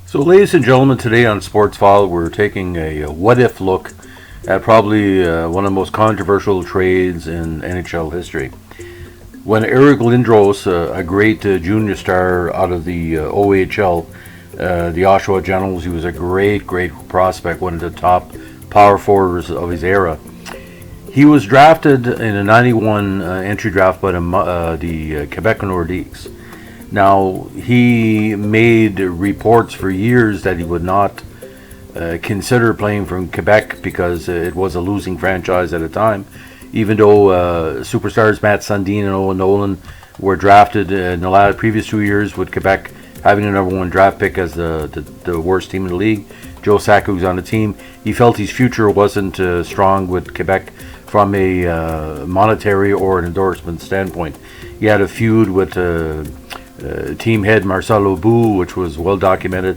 So, ladies and gentlemen, today on Sports File, we're taking a what-if look at probably one of the most controversial trades in NHL history. When Eric Lindros, a great junior star out of the OHL, the Oshawa Generals, he was a great prospect, one of the top power forwards of his era. He was drafted in a 91 entry draft by the Quebec Nordiques. Now, he made reports for years that he would not consider playing from Quebec because it was a losing franchise at the time. Even though superstars Matt Sundin and Owen Nolan were drafted in the previous 2 years with Quebec having the number one draft pick as the worst team in the league, Joe Sakic was on the team. He felt his future wasn't strong with Quebec from a monetary or an endorsement standpoint. He had a feud with team head Marcel Aubout, which was well documented.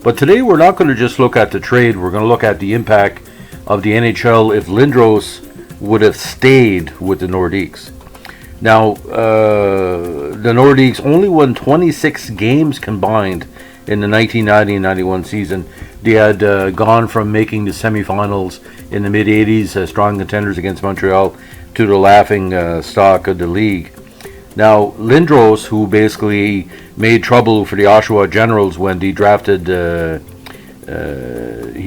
But today we're not going to just look at the trade, we're going to look at the impact of the NHL if Lindros would have stayed with the Nordiques. Now, the Nordiques only won 26 games combined in the 1990 and 91 season. They had gone from making the semifinals in the mid-80s, strong contenders against Montreal, to the laughing stock of the league. Now, Lindros, who basically made trouble for the Oshawa Generals when he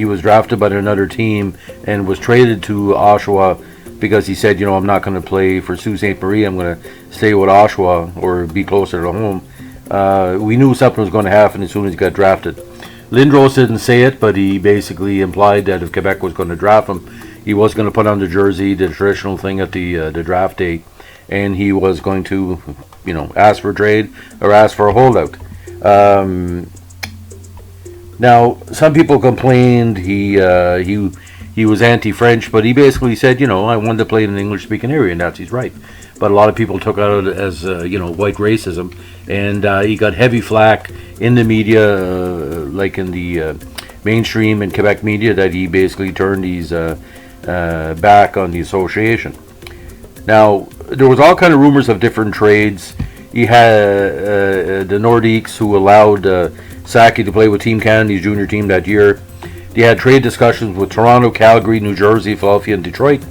was drafted by another team and was traded to Oshawa because he said, I'm not going to play for Sault Ste. Marie, I'm going to stay with Oshawa or be closer to home. We knew something was going to happen as soon as he got drafted. Lindros didn't say it, but he basically implied that if Quebec was going to draft him, he was going to put on the jersey, the traditional thing at the draft day, and he was going to, ask for a trade or ask for a holdout. Now, some people complained he was anti-French, but he basically said, I wanted to play in an English-speaking area, and that's his right. But a lot of people took out it as, white racism, and he got heavy flack in the media, like in the mainstream and Quebec media, that he basically turned his back on the association. Now, there was all kind of rumors of different trades. He had the Nordiques, who allowed Sakic to play with Team Canada's junior team that year. They had trade discussions with Toronto, Calgary, New Jersey, Philadelphia, and Detroit.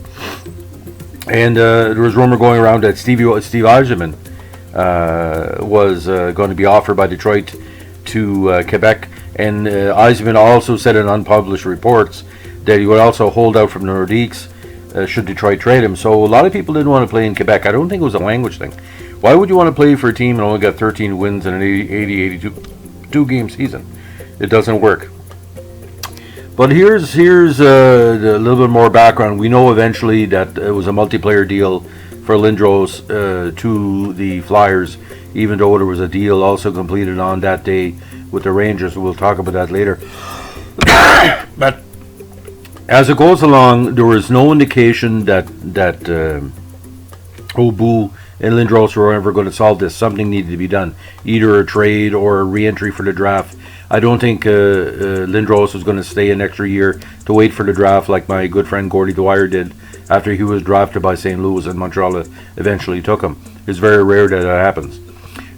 And there was rumor going around that Steve Yzerman was going to be offered by Detroit to Quebec. And Yzerman also said in unpublished reports that he would also hold out from the Nordiques should Detroit trade him. So a lot of people didn't want to play in Quebec. I don't think it was a language thing. Why would you want to play for a team and only got 13 wins in an 82 game season? It doesn't work. But here's a little bit more background. We know eventually that it was a multiplayer deal for Lindros to the Flyers, even though there was a deal also completed on that day with the Rangers. We'll talk about that later. But as it goes along, there was no indication that Aubout and Lindros were ever going to solve this. Something needed to be done, either a trade or a re-entry for the draft. I don't think Lindros was going to stay an extra year to wait for the draft like my good friend Gordie Dwyer did after he was drafted by St. Louis and Montreal eventually took him. It's very rare that happens.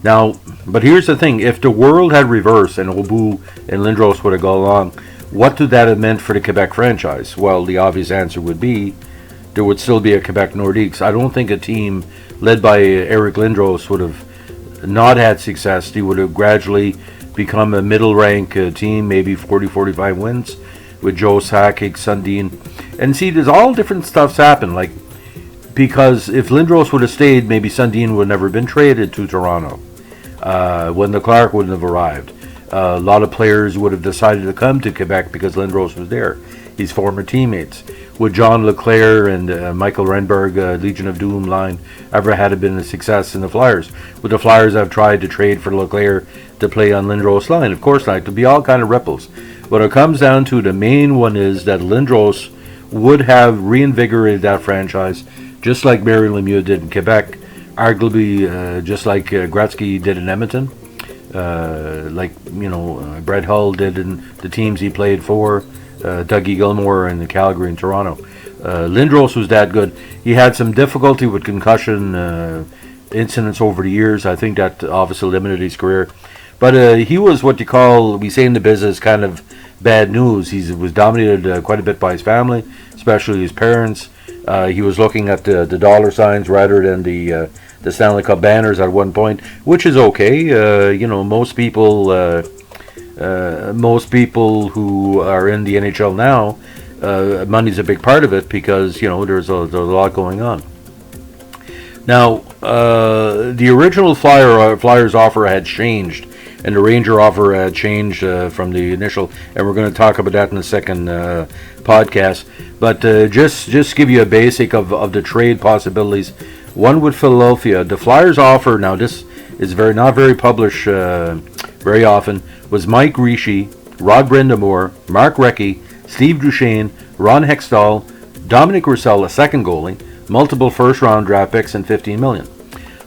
Now, but here's the thing. If the world had reversed and Aubout and Lindros would have gone along, what would that have meant for the Quebec franchise? Well, the obvious answer would be there would still be a Quebec Nordiques. I don't think a team led by Eric Lindros would have not had success. He would have gradually become a middle rank team, maybe 40-45 wins with Joe Sakic, Sundin. And see, there's all different stuffs happen, like, because if Lindros would have stayed, maybe Sundin would have never been traded to Toronto. Wendell Clark wouldn't have arrived. A lot of players would have decided to come to Quebec because Lindros was there. His former teammates. Would John LeClair and Michael Renberg, Legion of Doom line, ever had been a success in the Flyers? Would the Flyers have tried to trade for LeClair to play on Lindros' line? Of course not. There'd be all kind of ripples. But it comes down to the main one is that Lindros would have reinvigorated that franchise, just like Mario Lemieux did in Quebec, arguably just like Gretzky did in Edmonton. Brett Hull did in the teams he played for, Dougie Gilmour in Calgary and Toronto. Lindros was that good. He had some difficulty with concussion incidents over the years. I think that obviously limited his career. But he was what you call, we say in the business, kind of bad news. He was dominated quite a bit by his family, especially his parents. He was looking at the dollar signs rather than the Stanley Cup banners at one point, which is okay. Most people who are in the NHL now, money's a big part of it because there's a lot going on. Now, the original Flyers offer had changed, and the Ranger offer had changed from the initial, and we're going to talk about that in the second podcast. But just give you a basic of the trade possibilities. One with Philadelphia, the Flyers offer. Now, this is not very published very often. Was Mike Ricci, Rod Brindamore, Mark Recchi, Steve Duchesne, Ron Hextall, Dominic Roussel, a second goalie, multiple first-round draft picks, and $15 million.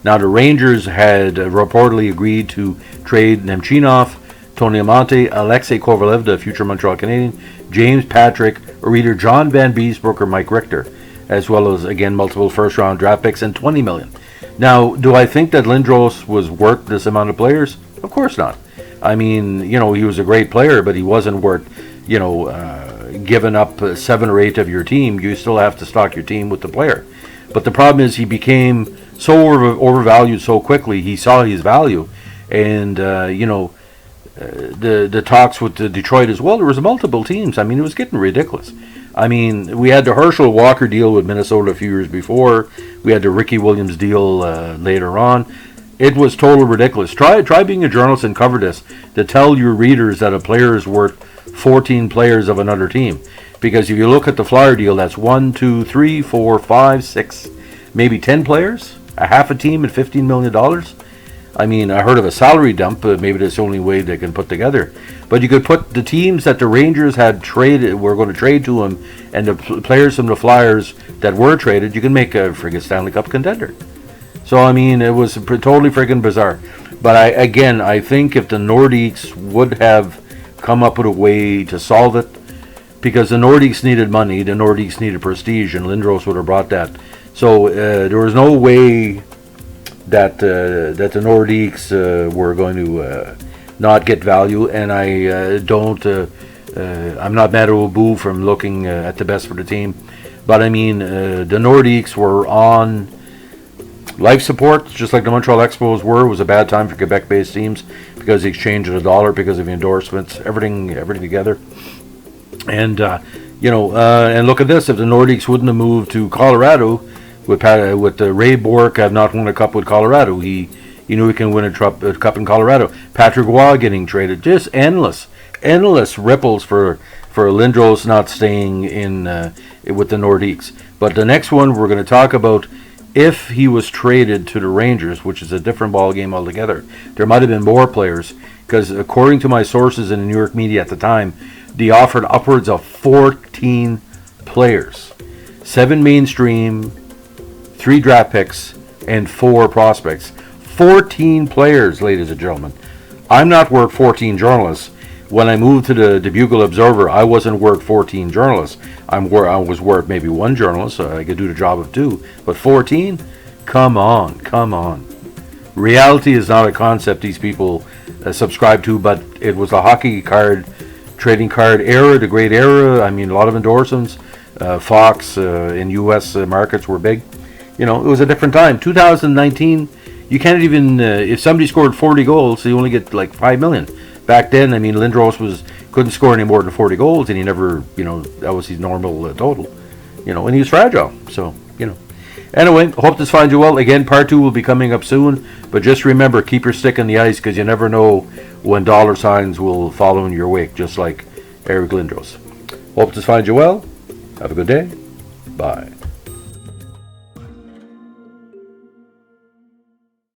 Now, the Rangers had reportedly agreed to trade Nemchinov, Tony Amonte, Alexei Kovalev, the future Montreal Canadian, James Patrick, or either John Van Beesbrook or Mike Richter, as well as, again, multiple first-round draft picks and $20 million. Now, do I think that Lindros was worth this amount of players? Of course not. I mean, he was a great player, but he wasn't worth, giving up 7 or 8 of your team. You still have to stock your team with the player. But the problem is he became so overvalued so quickly. He saw his value. And, the talks with Detroit as well, there was multiple teams. I mean, it was getting ridiculous. I mean, we had the Herschel Walker deal with Minnesota a few years before. We had the Ricky Williams deal later on. It was total ridiculous. Try being a journalist and cover this to tell your readers that a player is worth 14 players of another team. Because if you look at the Flyer deal, that's 1, 2, 3, 4, 5, 6, maybe 10 players, a half a team at $15 million. I mean, I heard of a salary dump, but maybe that's the only way they can put together. But you could put the teams that the Rangers were going to trade to him, and the players from the Flyers that were traded, you can make a friggin' Stanley Cup contender. So, I mean, it was totally friggin' bizarre. But I think if the Nordiques would have come up with a way to solve it, because the Nordiques needed money, the Nordiques needed prestige, and Lindros would have brought that. So there was no way that the Nordiques were going to not get value, and I'm not mad at Obu from looking at the best for the team. But I mean, the Nordiques were on life support, just like the Montreal Expos were. It was a bad time for Quebec-based teams because the exchange of the dollar, because of the endorsements, everything together. And and look at this: if the Nordiques wouldn't have moved to Colorado with Ray Bourque, have not won a cup with Colorado. He knew he can win a cup in Colorado. Patrick Roy getting traded, just endless ripples for Lindros not staying in with the Nordiques. But the next one we're going to talk about. If he was traded to the Rangers, which is a different ball game altogether, there might have been more players, because according to my sources in the New York media at the time, they offered upwards of 14 players, 7 mainstream, 3 draft picks, and 4 prospects. 14 players, ladies and gentlemen. I'm not worth 14 journalists. When I moved to the Bugle Observer, I wasn't worth 14 journalists. I was worth maybe 1 journalist, so I could do the job of 2. But 14? Come on. Reality is not a concept these people subscribe to, but it was the hockey card, trading card era, the great era. I mean, a lot of endorsements. Fox in U.S. Markets were big. It was a different time. 2019, you can't even, if somebody scored 40 goals, you only get like $5 million. Back then, I mean, Lindros couldn't score any more than 40 goals, and he never, that was his normal total, and he was fragile. So, Anyway, hope this finds you well. Again, part 2 will be coming up soon, but just remember, keep your stick in the ice, because you never know when dollar signs will follow in your wake, just like Eric Lindros. Hope this finds you well. Have a good day. Bye.